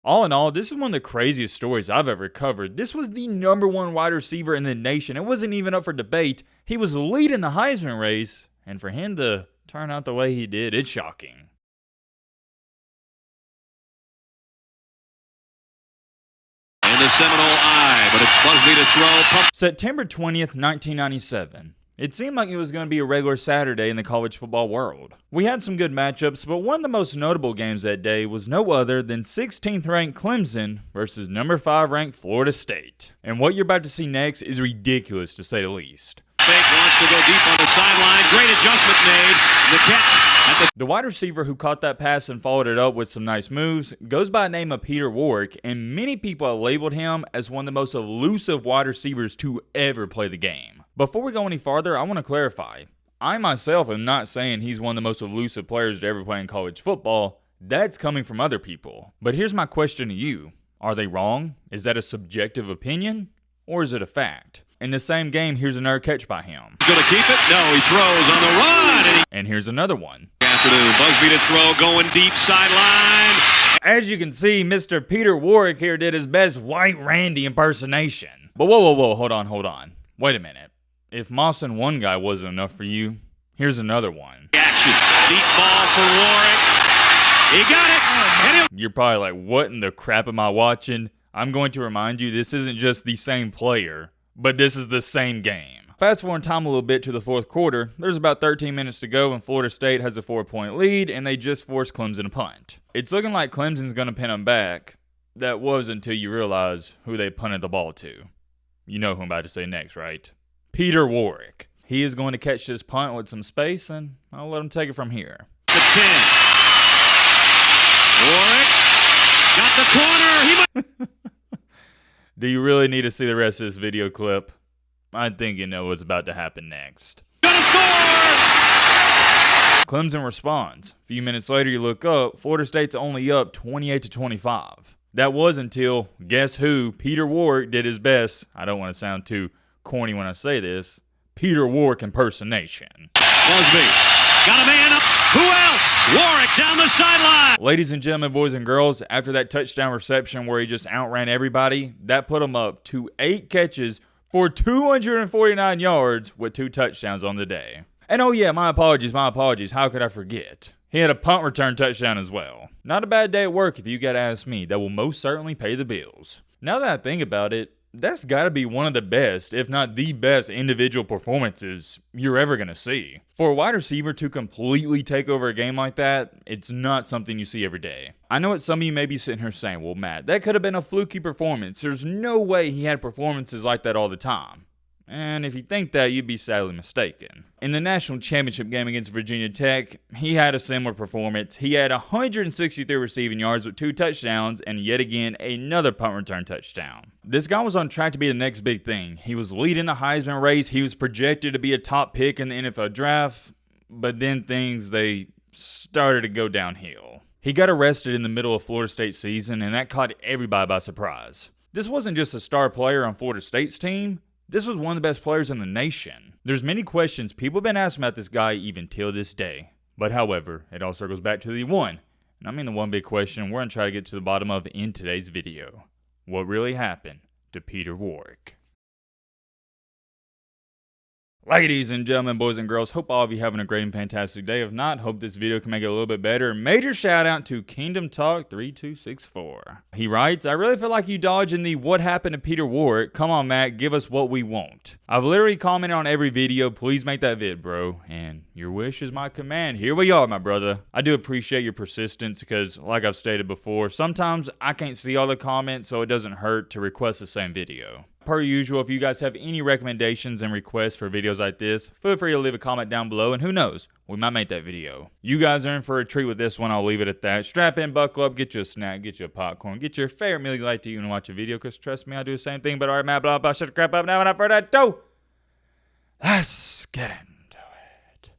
All in all, this is one of the craziest stories I've ever covered. This was the #1 wide receiver in the nation. It wasn't even up for debate. He was leading the Heisman race, and for him to turn out the way he did, it's shocking. In the Seminole eye, but it's Busby to throw. September 20th, 1997. It seemed like it was going to be a regular Saturday in the college football world. We had some good matchups, but one of the most notable games that day was no other than 16th ranked Clemson versus number 5 ranked Florida State. And what you're about to see next is ridiculous to say the least. Fake wants to go deep on the sideline. Great adjustment made. The catch. The wide receiver who caught that pass and followed it up with some nice moves goes by the name of Peter Warrick, and many people have labeled him as one of the most elusive wide receivers to ever play the game. Before we go any farther, I want to clarify. I myself am not saying he's one of the most elusive players to ever play in college football. That's coming from other people. But here's my question to you. Are they wrong? Is that a subjective opinion? Or is it a fact? In the same game, here's another catch by him. He's going to keep it? No, he throws on the run. And here's another one. Afternoon, Busby to throw, going deep sideline. As you can see, Mr. Peter Warrick here did his best White Randy impersonation. But whoa, hold on. Wait a minute. If mossing one guy wasn't enough for you, here's another one. Action. Deep ball for Warrick. He got it. You're probably like, what in the crap am I watching? I'm going to remind you, this isn't just the same player, but this is the same game. Fast forward time a little bit to the fourth quarter. There's about 13 minutes to go and Florida State has a 4-point lead and they just forced Clemson to punt. It's looking like Clemson's going to pin them back. That was until you realize who they punted the ball to. You know who I'm about to say next, right? Peter Warrick. He is going to catch this punt with some space and I'll let him take it from here. The 10. Warrick got the corner. Do you really need to see the rest of this video clip? I think you know what's about to happen next. Gonna score! Clemson responds. A few minutes later, you look up. Florida State's only up 28-25. That was until, guess who? Peter Warrick did his best. I don't want to sound too corny when I say this. Peter Warrick impersonation. Busby got a man up. Who else? Warrick down the sideline. Ladies and gentlemen, boys and girls, after that touchdown reception where he just outran everybody, that put him up to 8 catches for 249 yards with 2 touchdowns on the day. And oh yeah, my apologies. How could I forget? He had a punt return touchdown as well. Not a bad day at work if you gotta ask me. That will most certainly pay the bills. Now that I think about it, that's gotta be one of the best, if not the best, individual performances you're ever gonna see. For a wide receiver to completely take over a game like that, it's not something you see every day. I know what some of you may be sitting here saying, well, Matt, that could have been a fluky performance. There's no way he had performances like that all the time. And if you think that, you'd be sadly mistaken. In the national championship game against Virginia Tech, he had a similar performance. He had 163 receiving yards with 2 touchdowns and yet again another punt return touchdown. This guy was on track to be the next big thing. He was leading the Heisman race. He was projected to be a top pick in the NFL draft, but then they started to go downhill. He got arrested in the middle of Florida State's season, and that caught everybody by surprise. This wasn't just a star player on Florida State's team. This was one of the best players in the nation. There's many questions people have been asking about this guy even till this day. But however, it all circles back to the one. And I mean the one big question we're going to try to get to the bottom of in today's video. What really happened to Peter Warrick? Ladies and gentlemen, boys and girls, hope all of you having a great and fantastic day. If not, hope this video can make it a little bit better. Major shout out to Kingdom Talk 3264. He writes, I really feel like you dodging the what happened to Peter Warrick. Come on, Matt, give us what we want. I've literally commented on every video. Please make that vid, bro. And your wish is my command. Here we are, my brother. I do appreciate your persistence because, like I've stated before, sometimes I can't see all the comments, so it doesn't hurt to request the same video. Per usual, if you guys have any recommendations and requests for videos like this, feel free to leave a comment down below, and who knows, we might make that video. You guys are in for a treat with this one. I'll leave it at that. Strap in, buckle up, get you a snack, get you a popcorn, get your favorite meal you like to eat and watch a video, because trust me, I do the same thing. But alright, man, blah, shut the crap up now, without further ado, let's get into it.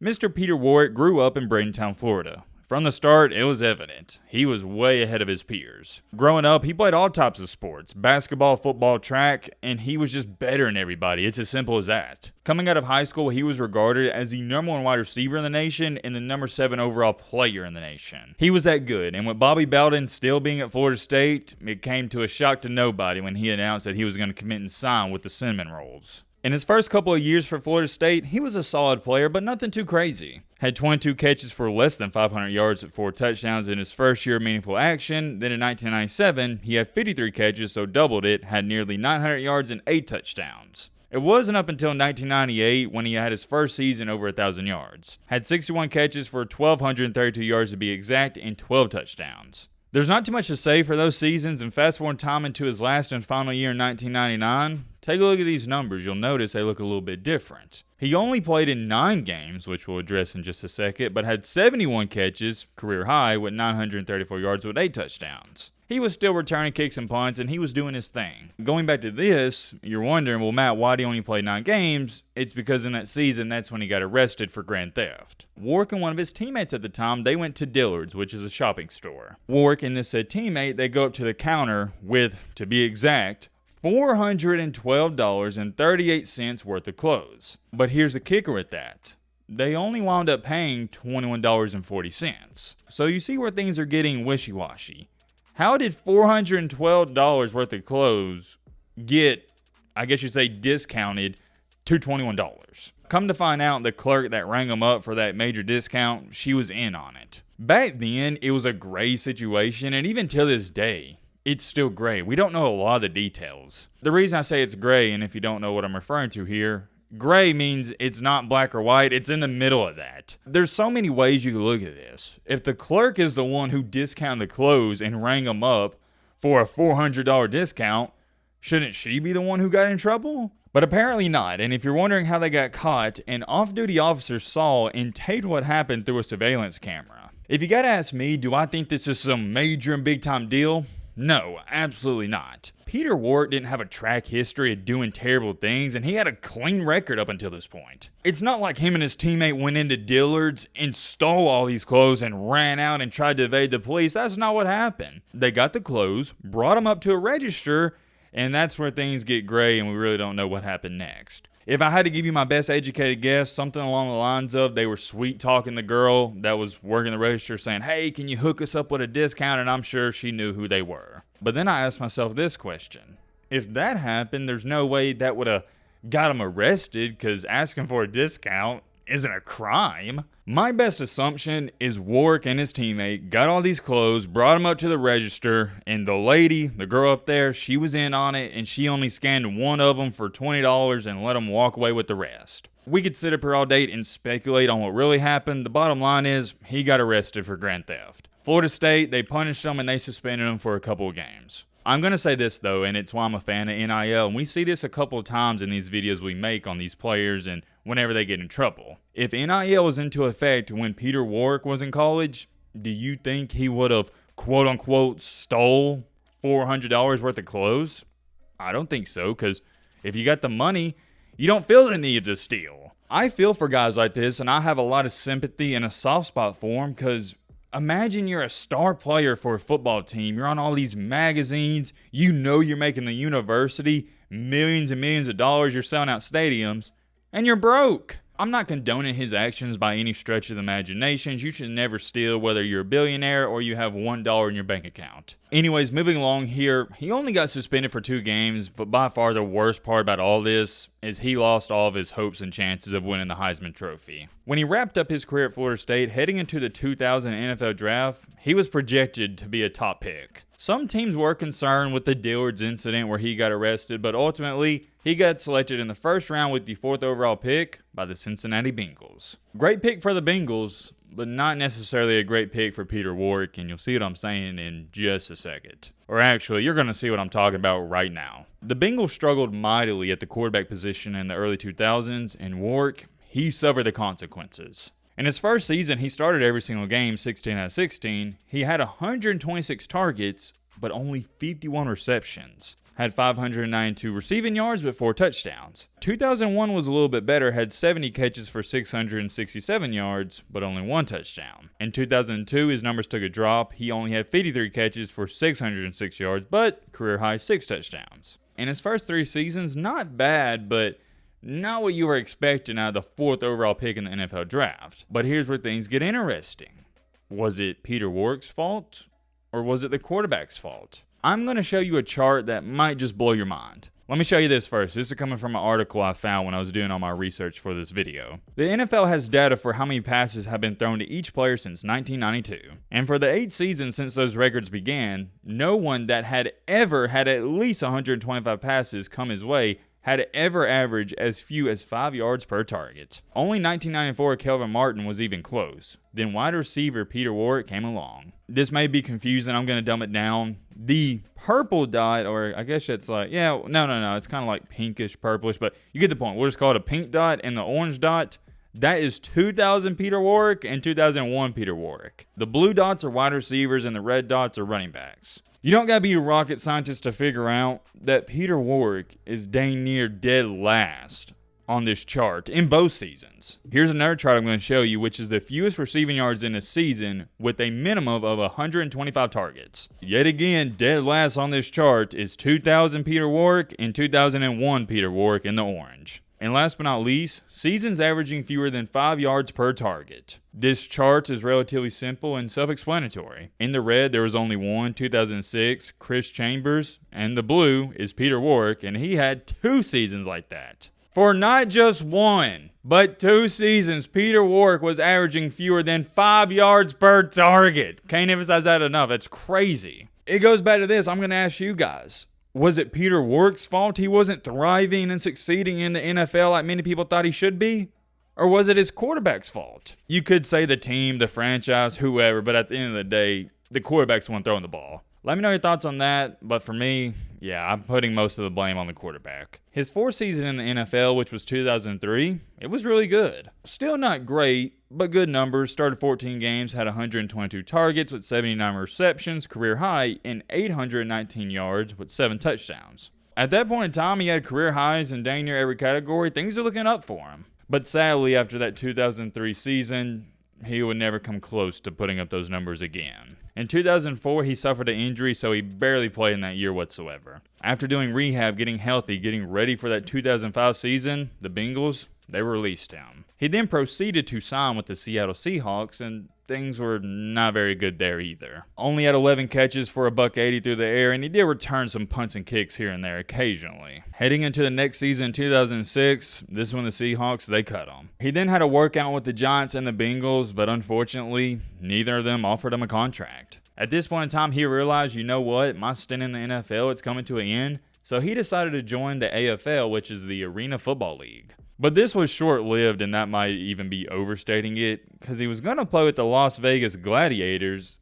Mr. Peter Warrick grew up in Bradenton, Florida. From the start, it was evident. He was way ahead of his peers. Growing up, he played all types of sports, basketball, football, track, and he was just better than everybody. It's as simple as that. Coming out of high school, he was regarded as the #1 wide receiver in the nation and the #7 overall player in the nation. He was that good, and with Bobby Bowden still being at Florida State, it came to a shock to nobody when he announced that he was going to commit and sign with the Cinnamon Rolls. In his first couple of years for Florida State, he was a solid player, but nothing too crazy. Had 22 catches for less than 500 yards at 4 touchdowns in his first year of meaningful action. Then in 1997, he had 53 catches, so doubled it, had nearly 900 yards and 8 touchdowns. It wasn't up until 1998 when he had his first season over 1,000 yards. Had 61 catches for 1,232 yards to be exact and 12 touchdowns. There's not too much to say for those seasons, and fast forward time into his last and final year in 1999, take a look at these numbers. You'll notice they look a little bit different. He only played in 9 games, which we'll address in just a second, but had 71 catches, career high, with 934 yards with 8 touchdowns. He was still returning kicks and punts, and he was doing his thing. Going back to this, you're wondering, well, Matt, why did he only play 9 games? It's because in that season, that's when he got arrested for grand theft. Warrick and one of his teammates at the time, they went to Dillard's, which is a shopping store. Warrick and this said teammate, they go up to the counter with, to be exact, $412.38 worth of clothes. But here's the kicker with that. They only wound up paying $21.40. So you see where things are getting wishy-washy. How did $412 worth of clothes get, I guess you'd say, discounted to $21? Come to find out, the clerk that rang them up for that major discount, she was in on it. Back then, it was a gray situation, and even till this day, it's still gray. We don't know a lot of the details. The reason I say it's gray, and if you don't know what I'm referring to here, gray means it's not black or white, it's in the middle of that. There's so many ways you can look at this. If the clerk is the one who discounted the clothes and rang them up for a $400 discount, shouldn't she be the one who got in trouble? But apparently not, and if you're wondering how they got caught, an off-duty officer saw and taped what happened through a surveillance camera. If you gotta ask me, do I think this is some major and big-time deal? No, absolutely not. Peter Warrick didn't have a track history of doing terrible things, and he had a clean record up until this point. It's not like him and his teammate went into Dillard's and stole all these clothes and ran out and tried to evade the police. That's not what happened. They got the clothes, brought them up to a register, and that's where things get gray and we really don't know what happened next. If I had to give you my best educated guess, something along the lines of they were sweet talking the girl that was working the register saying, hey, can you hook us up with a discount? And I'm sure she knew who they were. But then I asked myself this question. If that happened, there's no way that would have got him arrested because asking for a discount isn't a crime. My best assumption is Warrick and his teammate got all these clothes, brought them up to the register, and the lady, the girl up there, she was in on it, and she only scanned one of them for $20 and let them walk away with the rest. We could sit up here all day and speculate on what really happened. The bottom line is he got arrested for grand theft. Florida State, they punished him and they suspended him for a couple of games. I'm going to say this, though, and it's why I'm a fan of NIL, and we see this a couple of times in these videos we make on these players and whenever they get in trouble. If NIL was into effect when Peter Warrick was in college, do you think he would have, quote-unquote, stole $400 worth of clothes? I don't think so, because if you got the money, you don't feel the need to steal. I feel for guys like this, and I have a lot of sympathy and a soft spot for them, because imagine you're a star player for a football team. You're on all these magazines. You know you're making the university millions and millions of dollars. You're selling out stadiums, and you're broke. I'm not condoning his actions by any stretch of the imagination. You should never steal, whether you're a billionaire or you have $1 in your bank account. Anyways, moving along here, he only got suspended for 2 games, but by far the worst part about all this is he lost all of his hopes and chances of winning the Heisman Trophy. When he wrapped up his career at Florida State, heading into the 2000 NFL Draft, he was projected to be a top pick. Some teams were concerned with the Dillard's incident where he got arrested, but ultimately, he got selected in the first round with the 4th overall pick by the Cincinnati Bengals. Great pick for the Bengals, but not necessarily a great pick for Peter Warrick, and you'll see what I'm saying in just a second. Or actually, you're going to see what I'm talking about right now. The Bengals struggled mightily at the quarterback position in the early 2000s, and Warrick, he suffered the consequences. In his first season, he started every single game, 16 out of 16. He had 126 targets, but only 51 receptions. had 592 receiving yards with 4 touchdowns. 2001 was a little bit better, had 70 catches for 667 yards, but only 1 touchdown. In 2002, his numbers took a drop. He only had 53 catches for 606 yards, but career high 6 touchdowns. In his first 3 seasons, not bad, but not what you were expecting out of the 4th overall pick in the NFL draft. But here's where things get interesting. Was it Peter Warrick's fault, or was it the quarterback's fault? I'm going to show you a chart that might just blow your mind. Let me show you this first. This is coming from an article I found when I was doing all my research for this video. The NFL has data for how many passes have been thrown to each player since 1992. And for the 8 seasons since those records began, no one that had ever had at least 125 passes come his way had ever averaged as few as 5 yards per target. Only 1994 Kelvin Martin was even close. Then wide receiver Peter Warrick came along. This may be confusing. I'm going to dumb it down. The purple dot, or I guess it's like, no. It's kind of like pinkish purplish, but you get the point. We'll just call it a pink dot, and the orange dot, that is 2000 Peter Warrick and 2001 Peter Warrick. The blue dots are wide receivers, and the red dots are running backs. You don't gotta be a rocket scientist to figure out that Peter Warrick is dang near dead last on this chart in both seasons. Here's another chart I'm going to show you, which is the fewest receiving yards in a season with a minimum of 125 targets. Yet again, dead last on this chart is 2000 Peter Warrick and 2001 Peter Warrick in the orange. And last but not least, seasons averaging fewer than 5 yards per target. This chart is relatively simple and self-explanatory. In the red, there was only one, 2006, Chris Chambers, and the blue is Peter Warrick, and he had 2 seasons like that. For not just 1, but 2 seasons, Peter Warrick was averaging fewer than 5 yards per target. Can't emphasize that enough. That's crazy. It goes back to this. I'm going to ask you guys. Was it Peter Warrick's fault he wasn't thriving and succeeding in the NFL like many people thought he should be? Or was it his quarterback's fault? You could say the team, the franchise, whoever, but at the end of the day, the quarterback's the one throwing the ball. Let me know your thoughts on that, but for me, I'm putting most of the blame on the quarterback. His 4th season in the NFL, which was 2003, it was really good. Still not great, but good numbers. Started 14 games, had 122 targets with 79 receptions, career high, and 819 yards with 7 touchdowns. At that point in time, he had career highs in dang near every category. Things are looking up for him. But sadly, after that 2003 season, he would never come close to putting up those numbers again. In 2004, he suffered an injury, so he barely played in that year whatsoever. After doing rehab, getting healthy, getting ready for that 2005 season, the Bengals, they released him. He then proceeded to sign with the Seattle Seahawks, and things were not very good there either. Only had 11 catches for $180 through the air, and he did return some punts and kicks here and there occasionally. Heading into the next season in 2006, this is when the Seahawks, they cut him. He then had a workout with the Giants and the Bengals, but unfortunately, neither of them offered him a contract. At this point in time, he realized, you know what, my stint in the NFL, it's coming to an end, so he decided to join the AFL, which is the Arena Football League. But this was short-lived, and that might even be overstating it, because he was going to play with the Las Vegas Gladiators,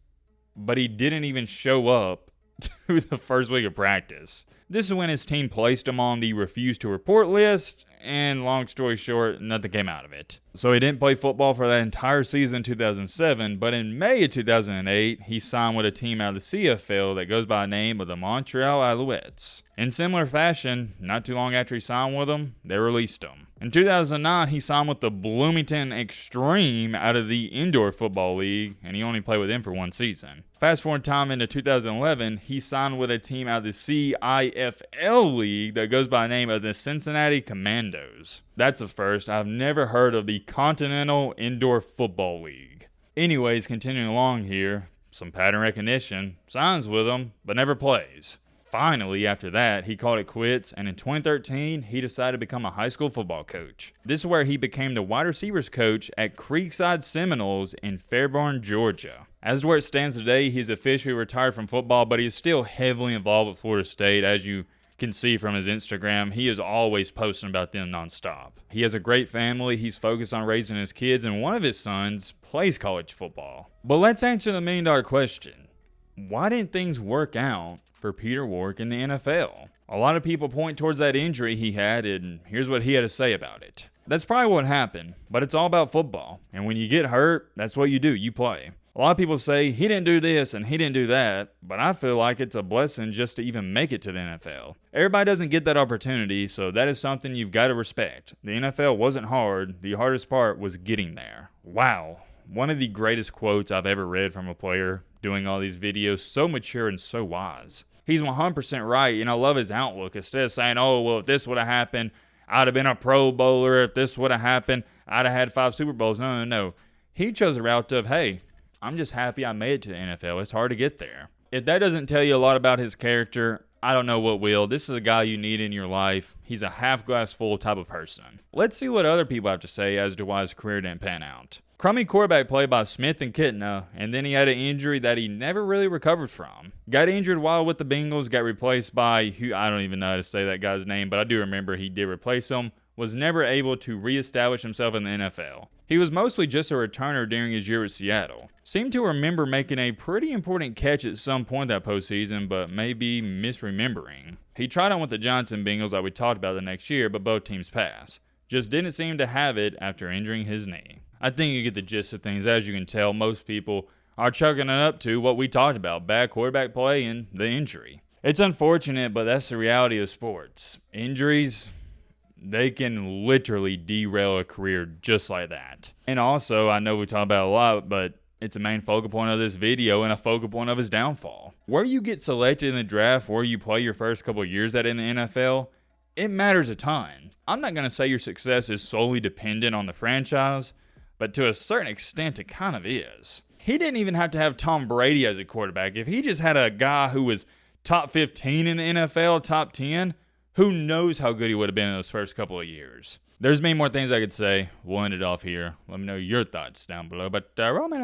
but he didn't even show up to the first week of practice. This is when his team placed him on the refused to report list, and long story short, nothing came out of it. So he didn't play football for that entire season in 2007, but in May of 2008, he signed with a team out of the CFL that goes by the name of the Montreal Alouettes. In similar fashion, not too long after he signed with them, they released him. In 2009, he signed with the Bloomington Extreme out of the Indoor Football League, and he only played with them for 1 season. Fast forward time into 2011, he signed with a team out of the CIFL League that goes by the name of the Cincinnati Commandos. That's a first. I've never heard of the Continental Indoor Football League. Anyways, continuing along here, some pattern recognition, signs with them, but never plays. Finally, after that, he called it quits, and in 2013, he decided to become a high school football coach. This is where he became the wide receivers coach at Creekside Seminoles in Fairborn, Georgia. As to where it stands today, he's officially retired from football, but he is still heavily involved with Florida State. As you can see from his Instagram, he is always posting about them nonstop. He has a great family, he's focused on raising his kids, and one of his sons plays college football. But let's answer the million-dollar question. Why didn't things work out for Peter Warrick in the NFL? A lot of people point towards that injury he had, and here's what he had to say about it. That's probably what happened, but it's all about football. And when you get hurt, that's what you do. You play. A lot of people say he didn't do this and he didn't do that, but I feel like it's a blessing just to even make it to the NFL. Everybody doesn't get that opportunity, so that is something you've got to respect. The NFL wasn't hard. The hardest part was getting there. Wow. One of the greatest quotes I've ever read from a player doing all these videos, so mature and so wise. He's 100% right, and I love his outlook. Instead of saying, oh, well, if this would have happened, I'd have been a Pro Bowler. If this would have happened, I'd have had 5 Super Bowls. No. He chose a route of, hey, I'm just happy I made it to the NFL. It's hard to get there. If that doesn't tell you a lot about his character, I don't know what will. This is a guy you need in your life. He's a half glass full type of person. Let's see what other people have to say as to why his career didn't pan out. Crummy quarterback play by Smith and Kitna, and then he had an injury that he never really recovered from. Got injured while with the Bengals, got replaced by, I don't even know how to say that guy's name, but I do remember he did replace him. Was never able to reestablish himself in the NFL. He was mostly just a returner during his year with Seattle. Seemed to remember making a pretty important catch at some point that postseason, but maybe misremembering. He tried on with the Giants and Bengals like we talked about the next year, but both teams passed. Just didn't seem to have it after injuring his knee. I think you get the gist of things. As you can tell, most people are chucking it up to what we talked about, bad quarterback play and the injury. It's unfortunate, but that's the reality of sports. Injuries, they can literally derail a career just like that. And also, I know we talk about it a lot, but it's a main focal point of this video and a focal point of his downfall. Where you get selected in the draft, where you play your first couple of years at in the NFL, it matters a ton. I'm not going to say your success is solely dependent on the franchise, but to a certain extent, it kind of is. He didn't even have to have Tom Brady as a quarterback. If he just had a guy who was top 15 in the NFL, top 10, who knows how good he would have been in those first couple of years. There's many more things I could say. We'll end it off here. Let me know your thoughts down below. But Roman,